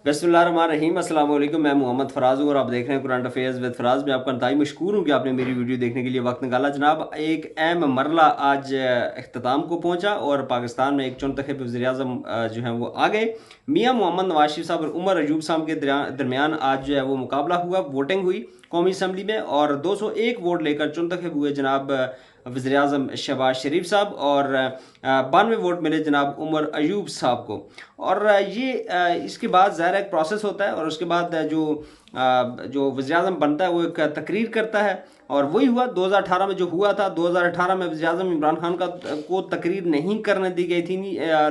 बिस्मिल्लाहिर्रहमानिर्रहीम अस्सलाम वालेकुम। मैं मोहम्मद फराज हूँ और आप देख रहे हैं करंट अफेयर्स विद फराज। मैं आपका इंतहाई मशकूर हूँ कि आपने मेरी वीडियो देखने के लिए वक्त निकाला। जनाब, एक अहम मरला आज अख्ताम को पहुँचा और पाकिस्तान में एक चुनतखब वज़ीर-ए-आज़म जो हैं वो आ गए। मियाँ मोहम्मद नवाज शरीफ साहब और उमर अयूब साहब के दरमियान आज जो है वो मुकाबला हुआ, वोटिंग हुई कौमी असम्बली में और 201 वोट लेकर चुनतखब हुए जनाब वज़ीर-ए-आज़म शहबाज शरीफ साहब और 92 वोट मिले जनाब उमर अयूब साहब को। और ये इसके बाद ज़ाहिर एक प्रोसेस होता है और उसके बाद जो वज़ीर-ए-आज़म बनता है वो एक तकरीर करता है और वही हुआ 2018 में जो हुआ था। 2018 में वज़ीर-ए-आज़म इमरान खान को तकरीर नहीं करने दी गई थी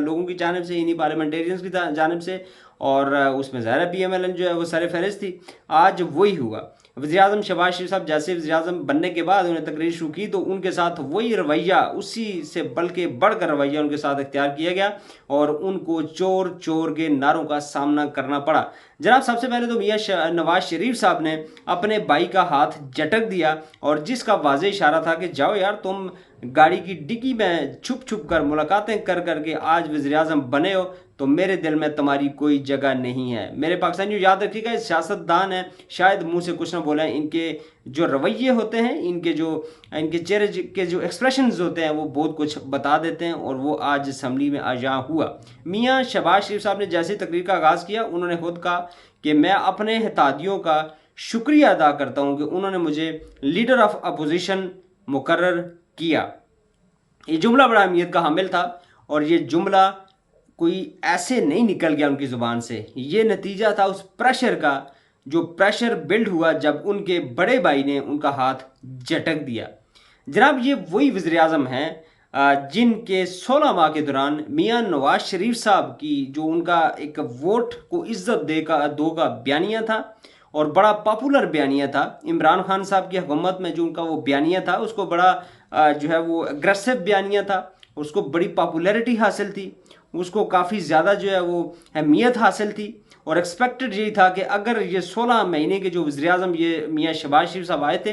लोगों की जानिब से, इन्हीं पार्लियामेंटेरियंस की जानिब से, और उसमें ज़ाहिर PMLN जो है वो सर फहरिस्त थी। आज वही हुआ। वज़ीर-ए-आज़म शहबाज शरीफ साहब जैसे वज़ीर-ए-आज़म बनने के बाद उन्होंने तकरीर शुरू की तो उनके साथ वही रवैया, उसी से बल्कि बढ़कर रवैया उनके साथ इख्तियार किया गया और उनको चोर चोर के नारों का सामना करना पड़ा। जनाब, सबसे पहले तो मियाँ नवाज शरीफ साहब ने अपने भाई का हाथ झटक दिया और जिसका वाज़ेह इशारा था कि जाओ यार, तुम गाड़ी की डिक्की में छुप छुप कर मुलाकातें कर करके आज वज़ीर-ए-आज़म बने हो तो मेरे दिल में तुम्हारी कोई जगह नहीं है। मेरे पाकिस्तानियों याद रखिएगा, सियासतदान हैं, शायद मुंह से कुछ ना बोलें, इनके जो रवैये होते हैं, इनके चेहरे के जो एक्सप्रेशंस होते हैं वो बहुत कुछ बता देते हैं और वो आज असम्बली में आजा हुआ। मियाँ शहबाज शरीफ साहब ने जैसे तकरीर का आगाज़ किया उन्होंने खुद कहा कि मैं अपने हितादियों का शुक्रिया अदा करता हूँ कि उन्होंने मुझे लीडर ऑफ अपोजिशन मुकर्रर किया। ये जुमला बड़ा अहमियत का हामिल था और ये जुमला कोई ऐसे नहीं निकल गया उनकी ज़ुबान से। ये नतीजा था उस प्रेशर का, जो प्रेशर बिल्ड हुआ जब उनके बड़े भाई ने उनका हाथ झटक दिया। जनाब, ये वही वज़ीर-ए-आज़म हैं जिनके 16 माह के दौरान मियाँ नवाज शरीफ साहब की जो उनका एक वोट को इज्जत दो का बयानिया था और बड़ा पॉपुलर बयानिया था। इमरान खान साहब की हुकूमत में जो उनका वो बयानिया था उसको बड़ा जो है वो अग्रेसिव बयानिया था, उसको बड़ी पॉपुलैरिटी हासिल थी, उसको काफ़ी ज़्यादा जो है वो अहमियत हासिल थी और एक्सपेक्टेड यही था कि अगर ये 16 महीने के जो वज़ीर-ए-आज़म ये मियाँ शहबाज शरीफ साहब आए थे,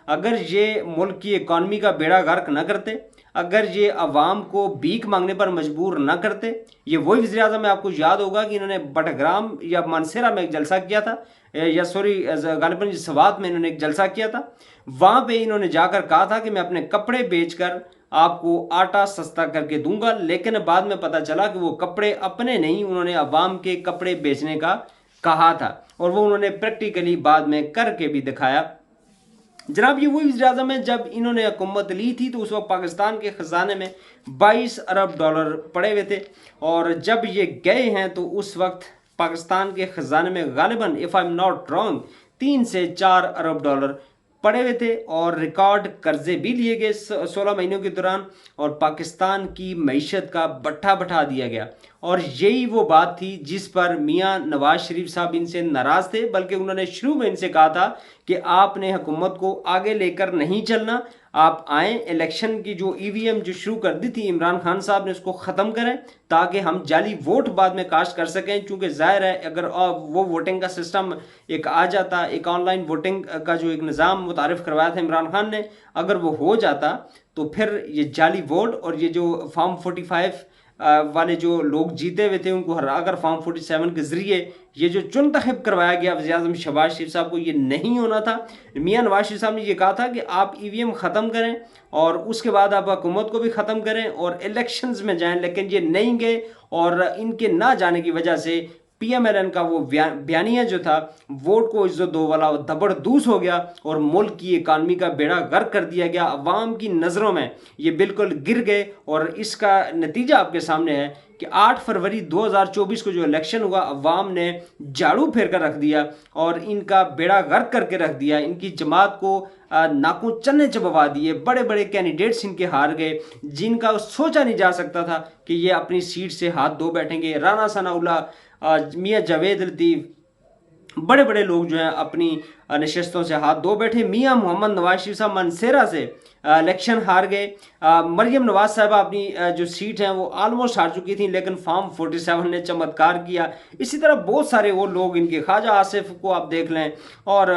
अगर ये मुल्क की इकॉनमी का बेड़ा गर्क न करते, अगर ये अवाम को भीख मांगने पर मजबूर न करते। ये वही वज़ीर-ए-आज़म है, आपको याद होगा कि इन्होंने बटग्राम या मानसेरा में एक जलसा किया था, या सॉरी गालिबन सवात में इन्होंने एक जलसा किया था। वहाँ पे इन्होंने जाकर कहा था कि मैं अपने कपड़े बेचकर आपको आटा सस्ता करके दूंगा, लेकिन बाद में पता चला कि वो कपड़े अपने नहीं, उन्होंने अवाम के कपड़े बेचने का कहा था और वो उन्होंने प्रैक्टिकली बाद में करके भी दिखाया। जनाब, ये वही वज़ीर-ए-आज़म है, जब इन्होंने हुकूमत ली थी तो उस वक्त पाकिस्तान के ख़जाने में 22 अरब डॉलर पड़े हुए थे और जब ये गए हैं तो उस वक्त पाकिस्तान के ख़जाने में गालिबन if I am not wrong 3 से 4 अरब डॉलर पड़े हुए थे और रिकॉर्ड कर्जे भी लिए गए 16 महीनों के दौरान और पाकिस्तान की मईशत का बट्ठा बैठा दिया गया। और यही वो बात थी जिस पर मियाँ नवाज शरीफ साहब इनसे नाराज़ थे, बल्कि उन्होंने शुरू में इनसे कहा था कि आपने हुकूमत को आगे लेकर नहीं चलना, आप आएँ, इलेक्शन की जो EVM जो शुरू कर दी थी इमरान खान साहब ने उसको ख़त्म करें ताकि हम जाली वोट बाद में कास्ट कर सकें। चूँकि ज़ाहिर है अगर वो वोटिंग का सिस्टम एक आ जाता, एक ऑनलाइन वोटिंग का जो एक निज़ाम मुतारिफ़ करवाया था इमरान खान ने, अगर वो हो जाता तो फिर ये जाली वोट और ये जो फॉर्म 45 वाले जो लोग जीते हुए थे उनको हराकर फॉर्म 47 के ज़रिए ये जो चुनतखब करवाया गया वज़ीर-ए-आज़म शहबाज शरीफ साहब को, ये नहीं होना था। मियाँ नवाज शरीफ साहब ने ये कहा था कि आप EVM ख़त्म करें और उसके बाद आप हुकूमत को भी ख़त्म करें और इलेक्शंस में जाएं, लेकिन ये नहीं गए और इनके ना जाने की वजह से PMLN का वो बयानिया जो था वोट को इज्जत दो वाला दबरदूस हो गया और मुल्क की इकानमी का बेड़ा गर्क कर दिया गया। अवाम की नज़रों में ये बिल्कुल गिर गए और इसका नतीजा आपके सामने है कि 8 फरवरी 2024 को जो इलेक्शन हुआ, अवाम ने झाड़ू फेर कर रख दिया और इनका बेड़ा गर्क करके रख दिया। इनकी जमात को नाकों चन्ने चबवा दिए, बड़े बड़े कैंडिडेट्स इनके हार गए जिनका सोचा नहीं जा सकता था कि ये अपनी सीट से हाथ धो बैठेंगे। राना सनाउल्लाह, मियाँ जावेद लतीफ़, बड़े बड़े लोग जो हैं अपनी नशस्तों से हाथ धो बैठे। मियाँ मोहम्मद नवाज शरीफ साहब मानसेरा से इलेक्शन हार गए। मरियम नवाज साहब अपनी जो सीट हैं वो आलमोस्ट हार चुकी थी, लेकिन फॉर्म 47 ने चमत्कार किया। इसी तरह बहुत सारे वो लोग, इनके ख्वाजा आसिफ को आप देख लें और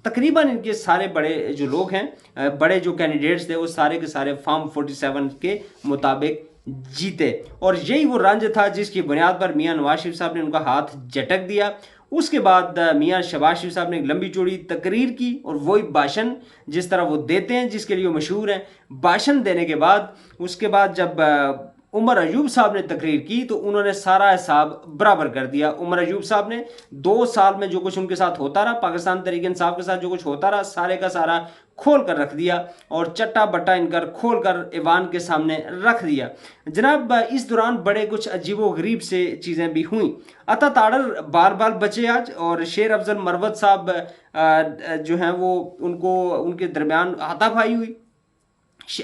तकरीबन इनके सारे बड़े जो लोग हैं, बड़े जो कैंडिडेट्स थे वो सारे के सारे फॉर्म 47 के मुताबिक जीते। और यही वो रंज था जिसकी बुनियाद पर मियां नवाज शरीफ साहब ने उनका हाथ झटक दिया। उसके बाद मियां शहबाज शरीफ साहब ने एक लंबी चौड़ी तकरीर की और वही भाषण जिस तरह वो देते हैं, जिसके लिए वो मशहूर हैं, भाषण देने के बाद उसके बाद जब उमर अयूब साहब ने तकरीर की तो उन्होंने सारा हिसाब बराबर कर दिया। उमर अयूब साहब ने 2 साल में जो कुछ उनके साथ होता रहा, पाकिस्तान तहरीक इंसाफ के साथ जो कुछ होता रहा, सारे का सारा खोल कर रख दिया और चट्टा बट्टा इनकर खोल कर ईवान के सामने रख दिया। जनाब इस दौरान बड़े कुछ अजीबो गरीब से चीज़ें भी हुई। अता ताड़र बार बार बचे आज, और शेर अफजल मरवत साहब जो हैं वो उनको उनके दरमियान हाथापाई हुई।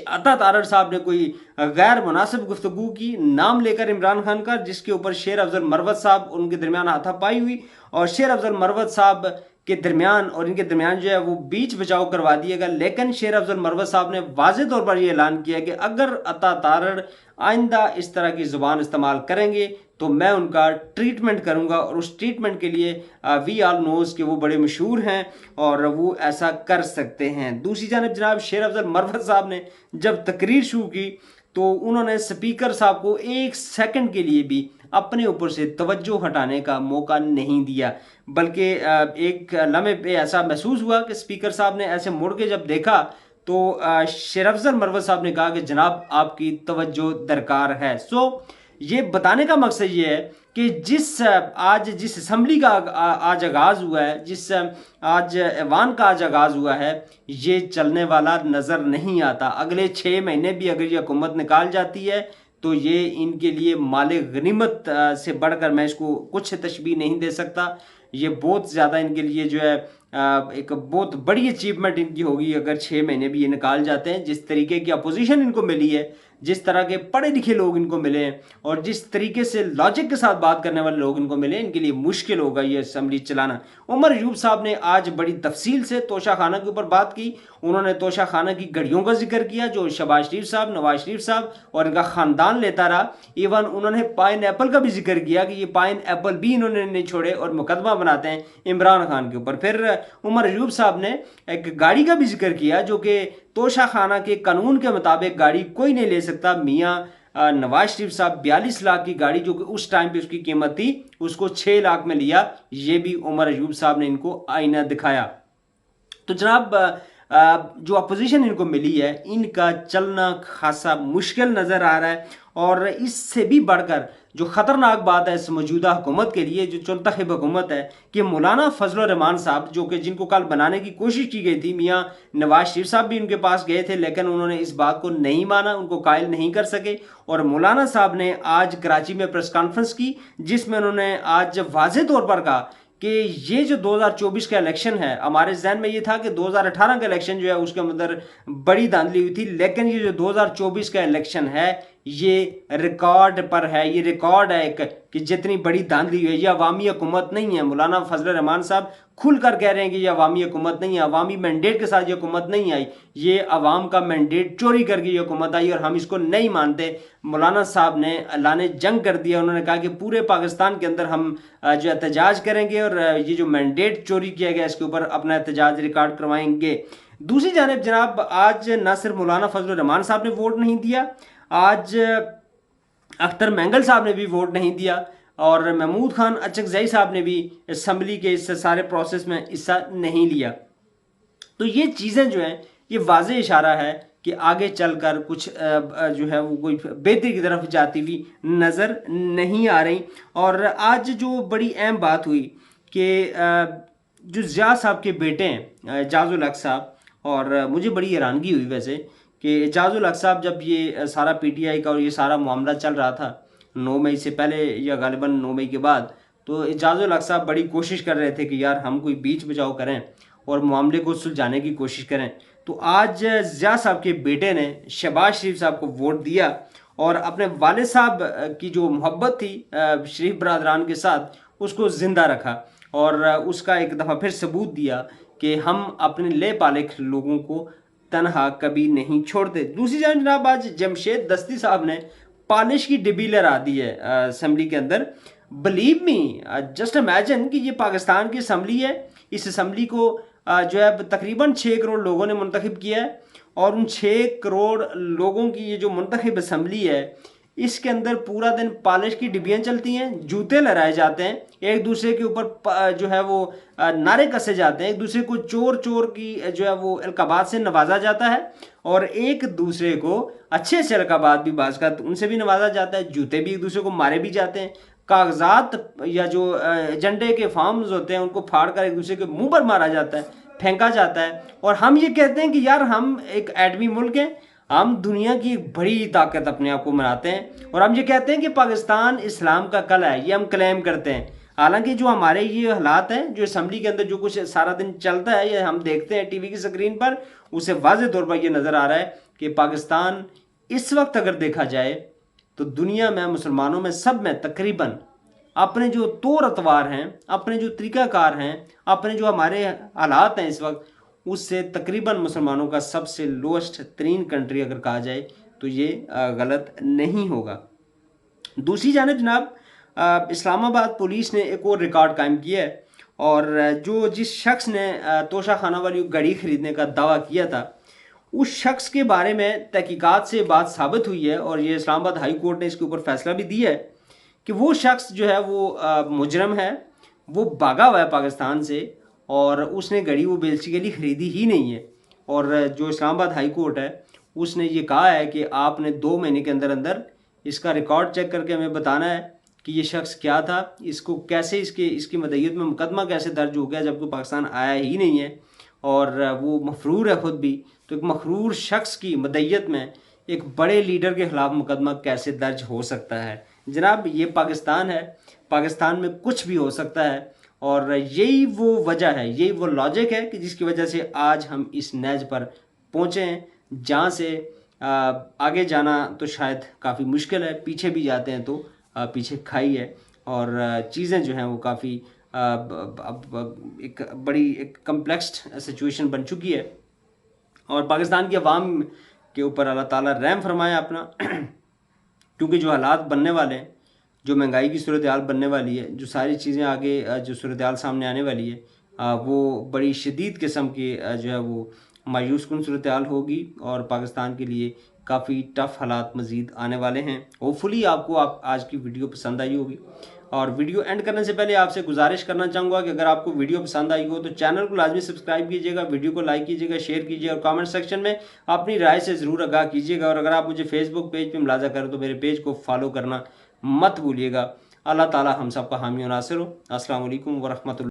अता तारड़ साहब ने कोई गैर मुनासिब गुफ्तगू की नाम लेकर इमरान खान का, जिसके ऊपर शेर अफजल मरवत साहब उनके दरमियान हाथापाई हुई और शेर अफजल मरवत साहब के दरमियान और इनके दरमियान जो है वो बीच बचाव करवा दिएगा। लेकिन शेर अफजल मरवत साहब ने वाज़ेह तौर पर यह ऐलान किया कि अगर अता तारड़ आइंदा इस तरह की ज़ुबान इस्तेमाल करेंगे तो मैं उनका ट्रीटमेंट करूंगा, और उस ट्रीटमेंट के लिए वी आल नोज़ कि वो बड़े मशहूर हैं और वो ऐसा कर सकते हैं। दूसरी जानब जनाब शेर अफजल मरवत साहब ने जब तकरीर शुरू की तो उन्होंने स्पीकर साहब को 1 सेकंड के लिए भी अपने ऊपर से तवज्जो हटाने का मौका नहीं दिया, बल्कि एक लम्हे पे ऐसा महसूस हुआ कि स्पीकर साहब ने ऐसे मुड़ के जब देखा तो शेर अफजल मरवत साहब ने कहा कि जनाब आपकी तवज्जो दरकार है। ये बताने का मकसद ये है कि जिस असम्बली का आज आगाज़ हुआ है, जिस आज ऐवान का आज आगाज़ हुआ है, ये चलने वाला नज़र नहीं आता। अगले 6 महीने भी अगर ये हुकूमत निकाल जाती है तो ये इनके लिए माले गनीमत से बढ़कर मैं इसको कुछ तशबीह नहीं दे सकता। ये बहुत ज़्यादा इनके लिए जो है एक बहुत बड़ी अचीवमेंट इनकी होगी अगर 6 महीने भी ये निकाल जाते हैं। जिस तरीके की अपोजिशन इनको मिली है, जिस तरह के पढ़े लिखे लोग इनको मिले हैं और जिस तरीके से लॉजिक के साथ बात करने वाले लोग इनको मिले, इनके लिए मुश्किल होगा ये असम्बली चलाना। उमर अयूब साहब ने आज बड़ी तफसील से तोशा खाना के ऊपर बात की। उन्होंने तोशा खाना की घड़ियों का जिक्र किया जो शहबाज शरीफ साहब, नवाज शरीफ साहब और इनका ख़ानदान लेता रहा। इवन उन्होंने पाइन एप्पल का भी जिक्र किया कि ये पाइन एप्पल भी इन्होंने नहीं छोड़े और मुकदमा बनाते हैं इमरान खान के ऊपर। फिर उमर अयूब साहब ने एक गाड़ी का भी जिक्र किया जो कि तोशा खाना के कानून के मुताबिक गाड़ी कोई नहीं ले सकता। मियाँ नवाज शरीफ साहब 42 लाख की गाड़ी जो कि उस टाइम पे उसकी कीमत थी उसको 6 लाख में लिया। ये भी उमर अयूब साहब ने इनको आईना दिखाया। तो जनाब जो अपोजिशन इनको मिली है इनका चलना खासा मुश्किल नज़र आ रहा है। और इससे भी बढ़कर जो ख़तरनाक बात है इस मौजूदा हुकूमत के लिए, जो चुलतखब हुकूमत है, कि मौलाना फजल रहमान साहब जो कि जिनको कल बनाने की कोशिश की गई थी, मियाँ नवाज शरीफ साहब भी उनके पास गए थे लेकिन उन्होंने इस बात को नहीं माना, उनको कायल नहीं कर सके। और मौलाना साहब ने आज कराची में प्रेस कॉन्फ्रेंस की जिसमें उन्होंने आज वाज़ेह तौर पर कहा कि ये जो 2024 का इलेक्शन है, हमारे जहन में ये था कि 2018 का इलेक्शन जो है उसके अंदर बड़ी धांधली हुई थी, लेकिन ये जो 2024 का इलेक्शन है ये रिकॉर्ड पर है। ये रिकॉर्ड है एक कि जितनी बड़ी धांधली हुई है, ये अवामी हुकूमत नहीं है। मौलाना फजल रहमान साहब खुल कर कह रहे हैं कि ये अवामी हुकूमत नहीं है, अवामी मैंडेट के साथ ये हुकूमत नहीं आई, ये अवाम का मैंडेट चोरी करके ये हुकूमत आई और हम इसको नहीं मानते। मौलाना साहब ने लाने जंग कर दिया। उन्होंने कहा कि पूरे पाकिस्तान के अंदर हम जो एहतजाज करेंगे और ये जो मैंडेट चोरी किया गया इसके ऊपर अपना एहतजाज रिकॉर्ड करवाएंगे। दूसरी जानब जनाब आज न सिर्फ मौलाना फजल रहमान साहब ने वोट नहीं दिया, आज अख्तर मैंगल साहब ने भी वोट नहीं दिया और महमूद खान अचकजई साहब ने भी असम्बली के इस सारे प्रोसेस में हिस्सा नहीं लिया। तो ये चीज़ें जो हैं ये वाज़ेह इशारा है कि आगे चलकर कुछ जो है वो कोई बेहतरी की तरफ जाती हुई नज़र नहीं आ रही। और आज जो बड़ी अहम बात हुई कि जो ज़िया साहब के बेटे हैं एजाज़ुल हक साहब, और मुझे बड़ी हैरानगी हुई वैसे कि एजाज़ुल हक साहब जब ये सारा पीटीआई का और ये सारा मामला चल रहा था 9 मई से पहले या गालिबन 9 मई के बाद, तो एजाज़ुल हक साहब बड़ी कोशिश कर रहे थे कि यार हम कोई बीच बचाव करें और मामले को सुलझाने की कोशिश करें। तो आज ज़िया साहब के बेटे ने शहबाज शरीफ साहब को वोट दिया और अपने वालिद साहब की जो मोहब्बत थी शरीफ बरादरान के साथ उसको ज़िंदा रखा और उसका एक दफ़ा फिर सबूत दिया कि हम अपने ले पाले लोगों को तनहा कभी नहीं छोड़ते। दूसरी जानब जनाब आज जमशेद दस्ती साहब ने पॉलिश की डिब्बी लहरा दी है असम्बली के अंदर। बिलीव मी, जस्ट इमेजिन कि ये पाकिस्तान की असम्बली है। इस असम्बली को जो है तकरीबन 6 करोड़ लोगों ने मुंतखब किया है और उन 6 करोड़ लोगों की ये जो मुंतखब असम्बली है इसके अंदर पूरा दिन पॉलिश की डिब्बियाँ चलती हैं, जूते लहराए जाते हैं, एक दूसरे के ऊपर जो है वो नारे कसे जाते हैं, एक दूसरे को चोर चोर की जो है वो अलकाबात से नवाजा जाता है, और एक दूसरे को अच्छे से अलकाबात भी बाज का उनसे भी नवाजा जाता है, जूते भी एक दूसरे को मारे भी जाते हैं, कागजात या जो एजेंडे के फॉर्म्स होते हैं उनको फाड़ कर एक दूसरे के मुंह पर मारा जाता है, फेंका जाता है। और हम ये कहते हैं कि यार हम एक एटमी मुल्क हैं, हम दुनिया की बड़ी ताकत अपने आप को मनाते हैं, और हम ये कहते हैं कि पाकिस्तान इस्लाम का कला है, ये हम क्लेम करते हैं। हालांकि जो हमारे ये हालात हैं, जो असम्बली के अंदर जो कुछ सारा दिन चलता है, ये हम देखते हैं टीवी की स्क्रीन पर, उसे वाज़ेह तौर पर यह नज़र आ रहा है कि पाकिस्तान इस वक्त अगर देखा जाए तो दुनिया में मुसलमानों में सब में तकरीबन अपने जो तौर अतवार हैं, अपने जो तरीक़ाकार हैं, अपने जो हमारे हालात हैं इस वक्त, उससे तकरीबन मुसलमानों का सबसे लोएस्ट तरीन कंट्री अगर कहा जाए तो ये गलत नहीं होगा। दूसरी जानिब जनाब इस्लामाबाद पुलिस ने एक और रिकॉर्ड कायम किया है, और जिस शख्स ने तोशा खाना वाली घड़ी ख़रीदने का दावा किया था, उस शख्स के बारे में तहकीकात से बात साबित हुई है, और ये इस्लामाबाद हाई कोर्ट ने इसके ऊपर फैसला भी दिया है कि वो शख्स जो है वो मुजरम है, वो भागा हुआ है पाकिस्तान से, और उसने घड़ी वो बेसिकली ख़रीदी ही नहीं है। और जो इस्लामाबाद हाई कोर्ट है उसने ये कहा है कि आपने 2 महीने के अंदर अंदर इसका रिकॉर्ड चेक करके हमें बताना है कि ये शख्स क्या था, इसको कैसे इसकी मदय्यत में मुकदमा कैसे दर्ज हो गया जबकि पाकिस्तान आया ही नहीं है, और वो मफरूर है ख़ुद भी। तो एक मफरूर शख्स की मदय्यत में एक बड़े लीडर के ख़िलाफ़ मुकदमा कैसे दर्ज हो सकता है? जनाब ये पाकिस्तान है, पाकिस्तान में कुछ भी हो सकता है, और यही वो वजह है, यही वो लॉजिक है कि जिसकी वजह से आज हम इस नैज पर पहुँचे हैं जहाँ से आगे जाना तो शायद काफ़ी मुश्किल है, पीछे भी जाते हैं तो पीछे खाई है, और चीज़ें जो हैं वो काफ़ी एक बड़ी एक कम्प्लेक्स सिचुएशन बन चुकी है। और पाकिस्तान की अवाम के ऊपर अल्लाह ताला रहम फरमाए अपना क्योंकि जो हालात बनने वाले हैं, जो महंगाई की सूरत हाल बनने वाली है, जो सारी चीज़ें आगे जो सूरत हाल सामने आने वाली है, वो बड़ी शदीद किस्म की जो है वो मायूस कुन सूरत हाल होगी, और पाकिस्तान के लिए काफ़ी टफ़ हालात मज़ीद आने वाले हैं। होपफुली आपको आज की वीडियो पसंद आई होगी, और वीडियो एंड करने से पहले आपसे गुजारिश करना चाहूँगा कि अगर आपको वीडियो पसंद आई हो तो चैनल को लाजमी सब्सक्राइब कीजिएगा, वीडियो को लाइक कीजिएगा, शेयर कीजिए, और कमेंट सेक्शन में अपनी राय से ज़रूर आगाह कीजिएगा। और अगर आप मुझे फेसबुक पेज पे मुलाजा करें तो मेरे पेज को फॉलो करना मत भूलिएगा। अल्लाह ताला हम सब का हामी और नासिर हो। अस्सलाम वालेकुम व रहमतुल्लाह।